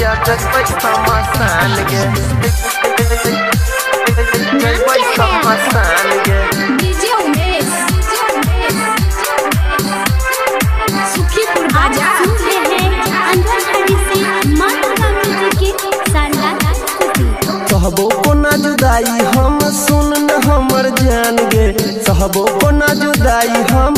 जहिया जगबै समसान गे जगबै समसान गे डीजे उमेश सुखीपुर बाजार सुनते हैं अंधरखड़ी से माता म्यूजिक की शानदार प्रस्तुति। सहबो को ना जुदाई हम सुन न हमर जान गे सहबो को ना जुदाई हम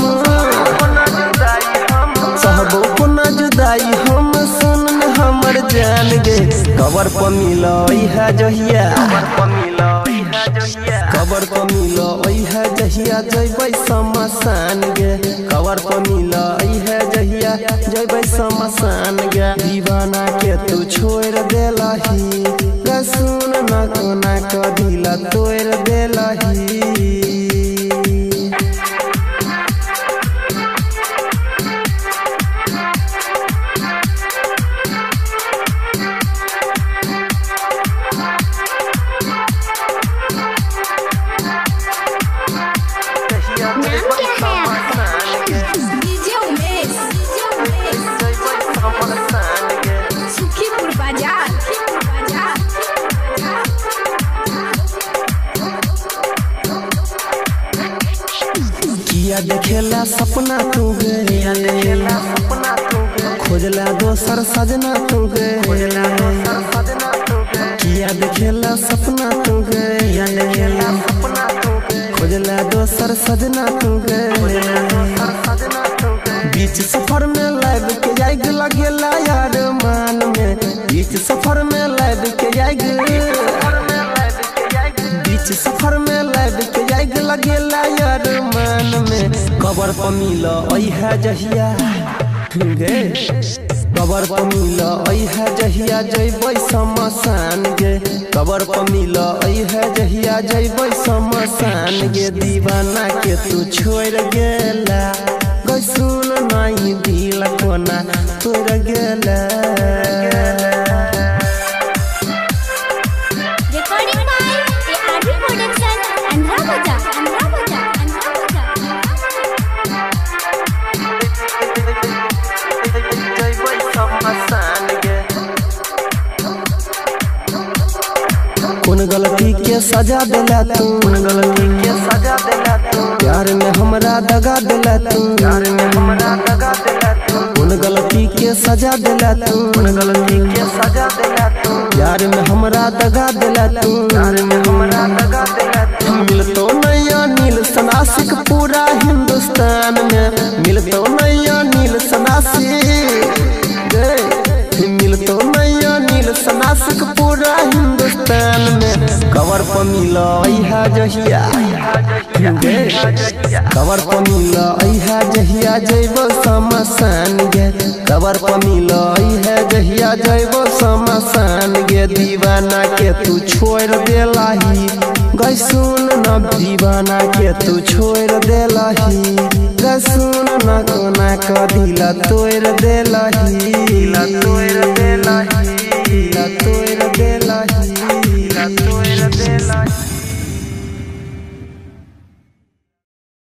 सहबो को ना जुदाई हम सुन न हमर जान गे कबर पर मिलई है जहिया कबर पर मिलई है जहिया जइबै समसान गे कबर पर मिलई है जहिया जइबै समसान गे दीवाना के तू छोड़ देलही गे सुन न कोना क दिल तोड़ देलही डीजे उमेश सुखीपुर बाजार किया देखेला सपना तू गे खोजला दोसर सजना तू गे किया देखेला सपना तू गे खोजला दोसर सजना तू गे बीच सफर में लाइव के जाएग लगेला यार मान में बीच सफर में लाइव के जाएग बीच सफर में लाइव के जाएग लगेला यार मान में कबर पर मिलई है जहिया गे कबर पर मिलई है जहिया जइबै समसान गे कबर पर मिलई है जहिया जइबै समसान गे दीवाना के तू छोड़ गेला गे सुन नहीं दिल कोना तोड़ गेला रिकॉर्डिंग बाय आरबी प्रोडक्शन अंधरा बाजार जइबै समसान गे कौन गलती के सजा देला तू प्यार में हमरा दगा देला तू कौन गलती के सजा देला तू प्यार में हमरा दगा देला तू मिलतो नैया नील सनासिक पूरा हिंदुस्तान में मिलतो नैया नील सनासिक मिलतो नैया नील सनासिक पूरा हिंदुस्तान में कबर पर मिलई है जहिया कबर पर मिलई है जहिया जइबो समसान गे कबर पर मिलई है जहिया जइबो समसान गे दीवाना के तू छोड़ देलही गे सुन न दीवाना के तू छोड़ देलही गे सुन न कोना क दिल तोड़ देलही